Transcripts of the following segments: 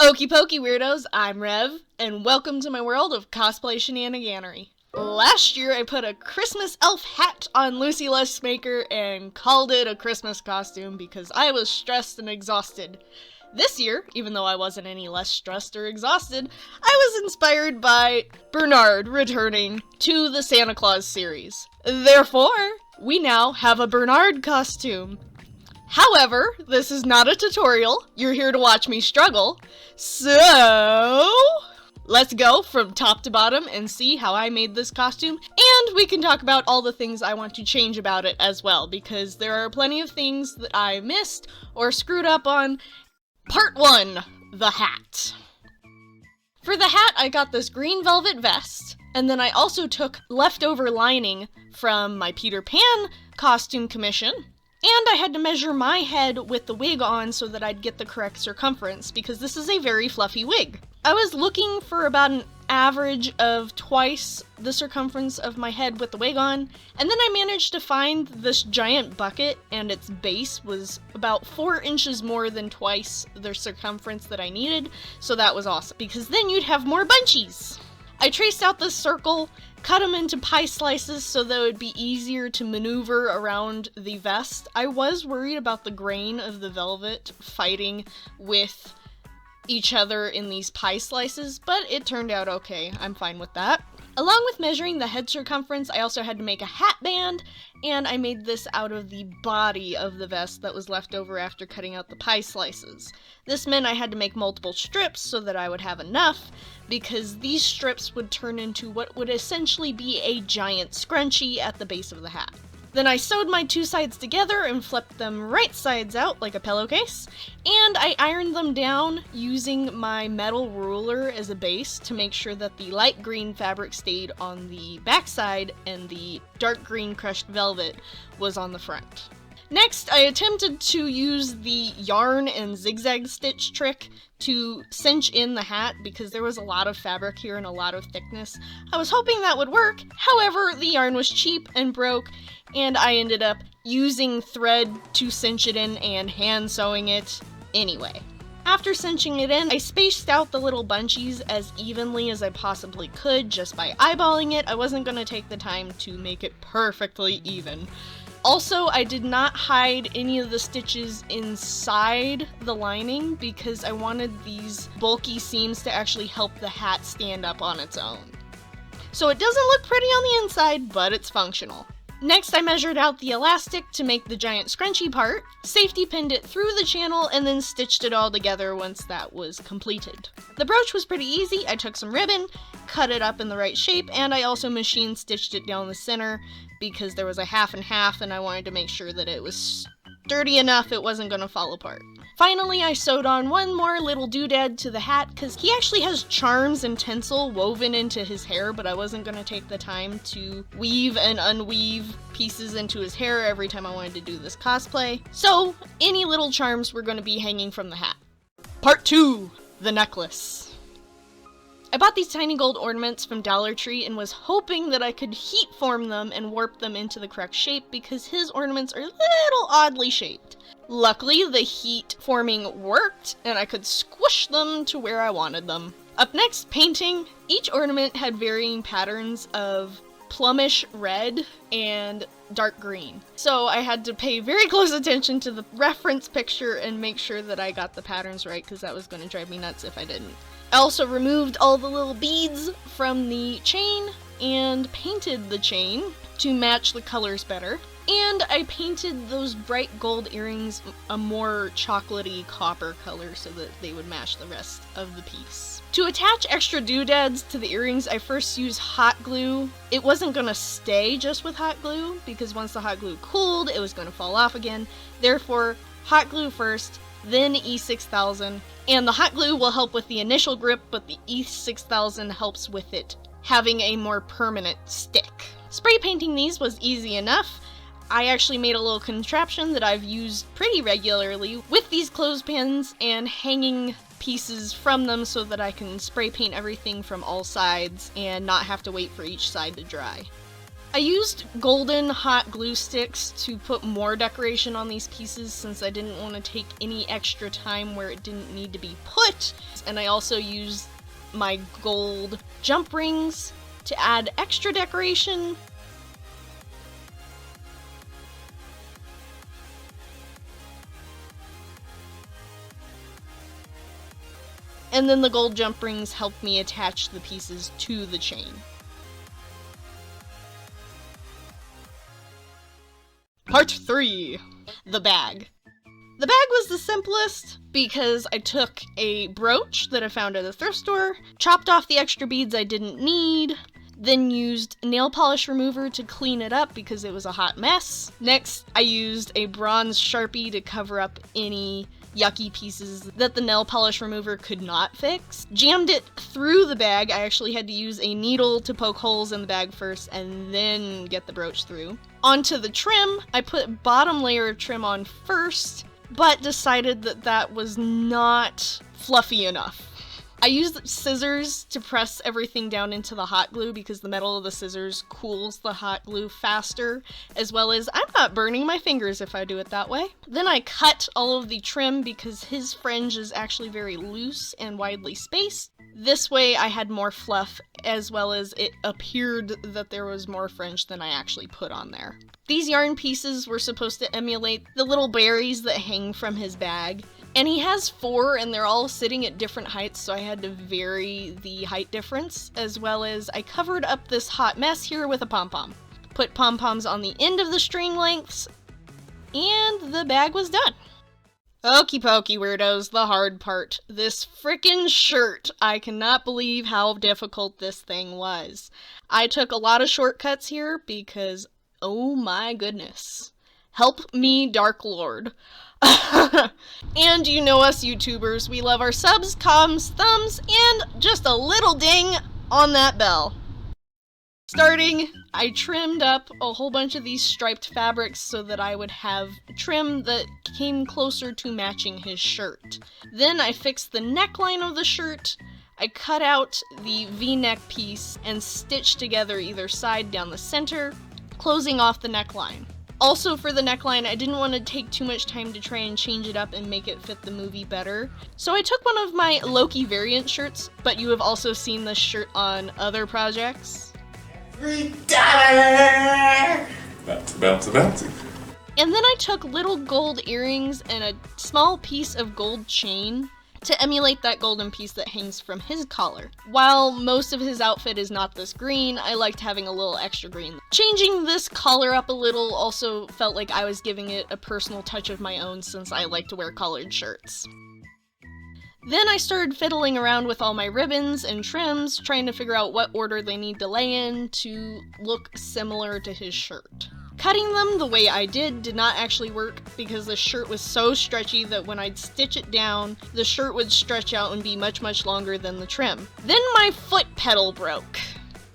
Okie pokey weirdos, I'm Rev, and welcome to my world of cosplay shenaniganery. Last year I put a Christmas elf hat on Lucy Lessmaker and called it a Christmas costume because I was stressed and exhausted. This year, even though I wasn't any less stressed or exhausted, I was inspired by Bernard returning to the Santa Claus series. Therefore, we now have a Bernard costume. However, this is not a tutorial. You're here to watch me struggle. So, let's go from top to bottom and see how I made this costume, and we can talk about all the things I want to change about it as well, because there are plenty of things that I missed or screwed up on. Part 1, the hat. For the hat, I got this green velvet vest, and then I also took leftover lining from my Peter Pan costume commission. And I had to measure my head with the wig on so that I'd get the correct circumference, because this is a very fluffy wig. I was looking for about an average of twice the circumference of my head with the wig on, and then I managed to find this giant bucket, and its base was about 4 inches more than twice the circumference that I needed, so that was awesome, because then you'd have more bunchies! I traced out this circle, cut them into pie slices so that it would be easier to maneuver around the vest. I was worried about the grain of the velvet fighting with each other in these pie slices, but it turned out okay. I'm fine with that. Along with measuring the head circumference, I also had to make a hat band, and I made this out of the body of the vest that was left over after cutting out the pie slices. This meant I had to make multiple strips so that I would have enough, because these strips would turn into what would essentially be a giant scrunchie at the base of the hat. Then I sewed my two sides together and flipped them right sides out like a pillowcase, and I ironed them down using my metal ruler as a base to make sure that the light green fabric stayed on the back side and the dark green crushed velvet was on the front. Next, I attempted to use the yarn and zigzag stitch trick to cinch in the hat because there was a lot of fabric here and a lot of thickness. I was hoping that would work, however, the yarn was cheap and broke, and I ended up using thread to cinch it in and hand sewing it anyway. After cinching it in, I spaced out the little bunchies as evenly as I possibly could just by eyeballing it. I wasn't going to take the time to make it perfectly even. Also, I did not hide any of the stitches inside the lining because I wanted these bulky seams to actually help the hat stand up on its own. So it doesn't look pretty on the inside, but it's functional. Next, I measured out the elastic to make the giant scrunchy part, safety pinned it through the channel, and then stitched it all together once that was completed. The brooch was pretty easy. I took some ribbon, cut it up in the right shape, and I also machine stitched it down the center because there was a half and half and I wanted to make sure that it was sturdy enough it wasn't going to fall apart. Finally, I sewed on one more little doodad to the hat because he actually has charms and tinsel woven into his hair, but I wasn't going to take the time to weave and unweave pieces into his hair every time I wanted to do this cosplay. So, any little charms were going to be hanging from the hat. Part 2, the necklace. I bought these tiny gold ornaments from Dollar Tree and was hoping that I could heat form them and warp them into the correct shape because his ornaments are a little oddly shaped. Luckily, the heat forming worked and I could squish them to where I wanted them. Up next, painting. Each ornament had varying patterns of plumish red and dark green. So I had to pay very close attention to the reference picture and make sure that I got the patterns right because that was going to drive me nuts if I didn't. I also removed all the little beads from the chain and painted the chain to match the colors better. And I painted those bright gold earrings a more chocolatey copper color so that they would match the rest of the piece. To attach extra doodads to the earrings, I first used hot glue. It wasn't going to stay just with hot glue because once the hot glue cooled, it was going to fall off again. Therefore, hot glue first, then E6000, and the hot glue will help with the initial grip, but the E6000 helps with it having a more permanent stick. Spray painting these was easy enough. I actually made a little contraption that I've used pretty regularly with these clothespins and hanging pieces from them so that I can spray paint everything from all sides and not have to wait for each side to dry. I used golden hot glue sticks to put more decoration on these pieces since I didn't want to take any extra time where it didn't need to be put. fabrics, and I also used my gold jump rings to add extra decoration. And then the gold jump rings helped me attach the pieces to the chain. Part 3. The bag. The bag was the simplest because I took a brooch that I found at a thrift store, chopped off the extra beads I didn't need, then used nail polish remover to clean it up because it was a hot mess. Next, I used a bronze Sharpie to cover up any yucky pieces that the nail polish remover could not fix. Jammed it through the bag. I actually had to use a needle to poke holes in the bag first and then get the brooch through. Onto the trim, I put bottom layer of trim on first, but decided that that was not fluffy enough. I used scissors to press everything down into the hot glue because the metal of the scissors cools the hot glue faster, as well as I'm not burning my fingers if I do it that way. Then I cut all of the trim because his fringe is actually very loose and widely spaced. This way I had more fluff, as well as it appeared that there was more fringe than I actually put on there. These yarn pieces were supposed to emulate the little berries that hang from his bag. And he has 4 and they're all sitting at different heights, so I had to vary the height difference, as well as I covered up this hot mess here with a pom-pom. Put pom-poms on the end of the string lengths, and the bag was done. Okie pokey weirdos, the hard part. This frickin' shirt. I cannot believe how difficult this thing was. I took a lot of shortcuts here because, oh my goodness. Help me, Dark Lord. And you know us YouTubers, we love our subs, comms, thumbs, and just a little ding on that bell. Starting, I trimmed up a whole bunch of these striped fabrics so that I would have trim that came closer to matching his shirt. Then I fixed the neckline of the shirt. I cut out the V-neck piece and stitched together either side down the center, closing off the neckline. Also for the neckline, I didn't want to take too much time to try and change it up and make it fit the movie better. So I took one of my Loki variant shirts, but you have also seen this shirt on other projects. Bouncy, bouncy, bouncy. And then I took little gold earrings and a small piece of gold chain to emulate that golden piece that hangs from his collar. While most of his outfit is not this green, I liked having a little extra green. Changing this collar up a little also felt like I was giving it a personal touch of my own since I like to wear collared shirts. Then I started fiddling around with all my ribbons and trims, trying to figure out what order they need to lay in to look similar to his shirt. Cutting them the way I did not actually work because the shirt was so stretchy that when I'd stitch it down, the shirt would stretch out and be much, much longer than the trim. Then my foot pedal broke.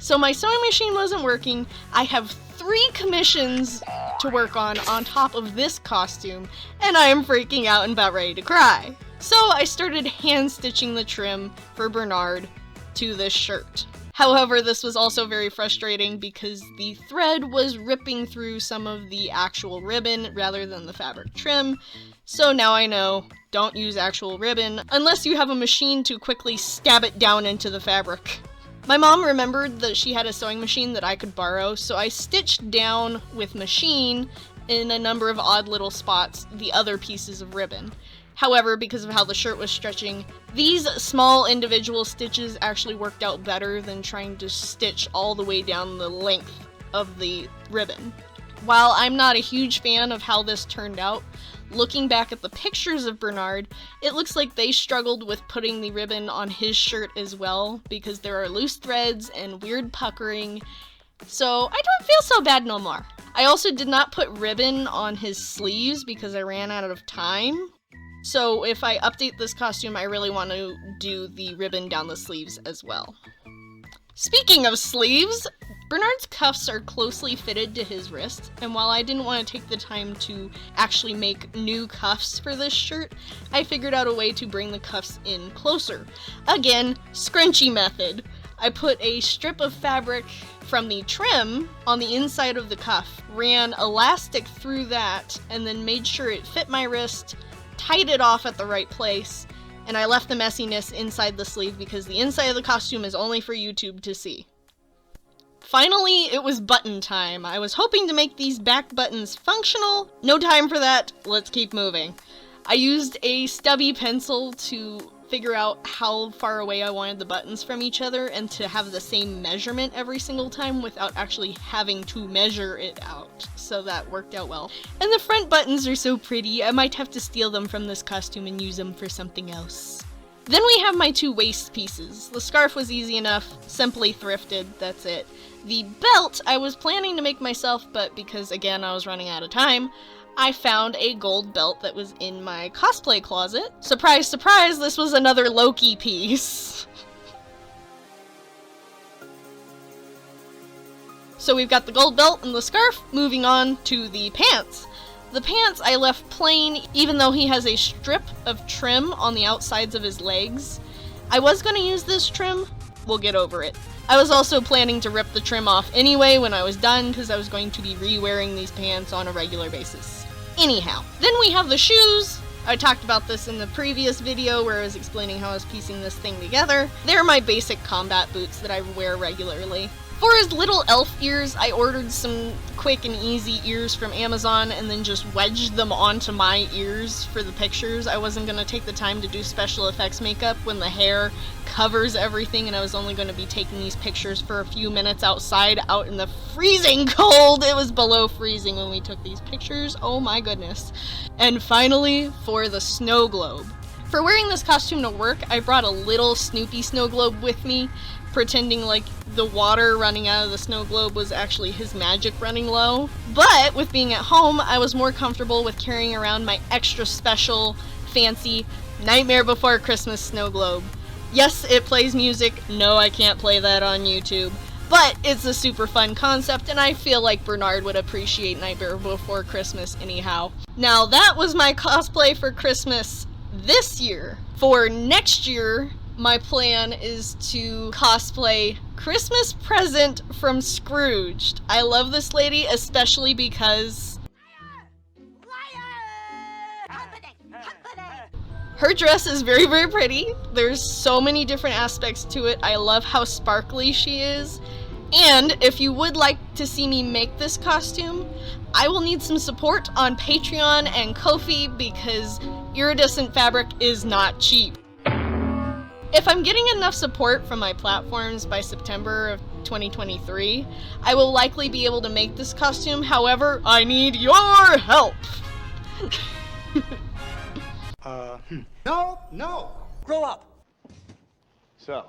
So my sewing machine wasn't working. I have 3 commissions to work on top of this costume, and I am freaking out and about ready to cry. So I started hand stitching the trim for Bernard to this shirt. However, this was also very frustrating because the thread was ripping through some of the actual ribbon rather than the fabric trim. So now I know, don't use actual ribbon unless you have a machine to quickly stab it down into the fabric. My mom remembered that she had a sewing machine that I could borrow, so I stitched down with machine in a number of odd little spots the other pieces of ribbon. However, because of how the shirt was stretching, these small individual stitches actually worked out better than trying to stitch all the way down the length of the ribbon. While I'm not a huge fan of how this turned out, looking back at the pictures of Bernard, it looks like they struggled with putting the ribbon on his shirt as well, because there are loose threads and weird puckering, so I don't feel so bad no more. I also did not put ribbon on his sleeves because I ran out of time. So if I update this costume, I really want to do the ribbon down the sleeves as well. Speaking of sleeves, Bernard's cuffs are closely fitted to his wrist, and while I didn't want to take the time to actually make new cuffs for this shirt, I figured out a way to bring the cuffs in closer. Again, scrunchie method. I put a strip of fabric from the trim on the inside of the cuff, ran elastic through that, and then made sure it fit my wrist, tied it off at the right place, and I left the messiness inside the sleeve because the inside of the costume is only for YouTube to see. Finally, it was button time. I was hoping to make these back buttons functional. No time for that, let's keep moving. I used a stubby pencil to figure out how far away I wanted the buttons from each other and to have the same measurement every single time without actually having to measure it out. So that worked out well. And the front buttons are so pretty, I might have to steal them from this costume and use them for something else. Then we have my two waist pieces. The scarf was easy enough, simply thrifted, that's it. The belt I was planning to make myself, but because again I was running out of time, I found a gold belt that was in my cosplay closet. Surprise, surprise, this was another Loki piece. So we've got the gold belt and the scarf, moving on to the pants. The pants I left plain, even though he has a strip of trim on the outsides of his legs. I was going to use this trim, we'll get over it. I was also planning to rip the trim off anyway when I was done, because I was going to be re-wearing these pants on a regular basis. Anyhow, then we have the shoes. I talked about this in the previous video where I was explaining how I was piecing this thing together. They're my basic combat boots that I wear regularly. For his little elf ears, I ordered some quick and easy ears from Amazon and then just wedged them onto my ears for the pictures. I wasn't going to take the time to do special effects makeup when the hair covers everything, and I was only going to be taking these pictures for a few minutes outside, out in the freezing cold. It was below freezing when we took these pictures. Oh my goodness. And finally, for the snow globe. For wearing this costume to work, I brought a little Snoopy snow globe with me, pretending like the water running out of the snow globe was actually his magic running low. But with being at home, I was more comfortable with carrying around my extra special, fancy Nightmare Before Christmas snow globe. Yes, it plays music. No, I can't play that on YouTube. But it's a super fun concept, and I feel like Bernard would appreciate Nightmare Before Christmas anyhow. Now, that was my cosplay for Christmas this year. For next year, my plan is to cosplay Christmas Present from Scrooged. I love this lady, especially because her dress is very, very pretty. There's so many different aspects to it. I love how sparkly she is. And if you would like to see me make this costume, I will need some support on Patreon and Ko-fi because iridescent fabric is not cheap. If I'm getting enough support from my platforms by September of 2023, I will likely be able to make this costume. However, I need your help. No! Grow up! So,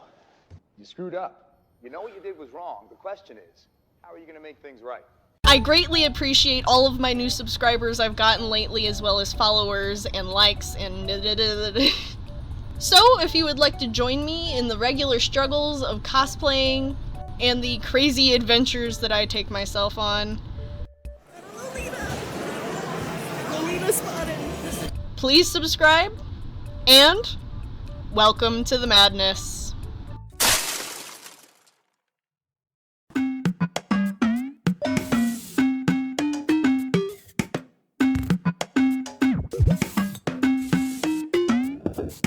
you screwed up. You know what you did was wrong. The question is, how are you going to make things right? I greatly appreciate all of my new subscribers I've gotten lately, as well as followers and likes and So, if you would like to join me in the regular struggles of cosplaying and the crazy adventures that I take myself on, Lolita spotted. please subscribe, and welcome to the madness.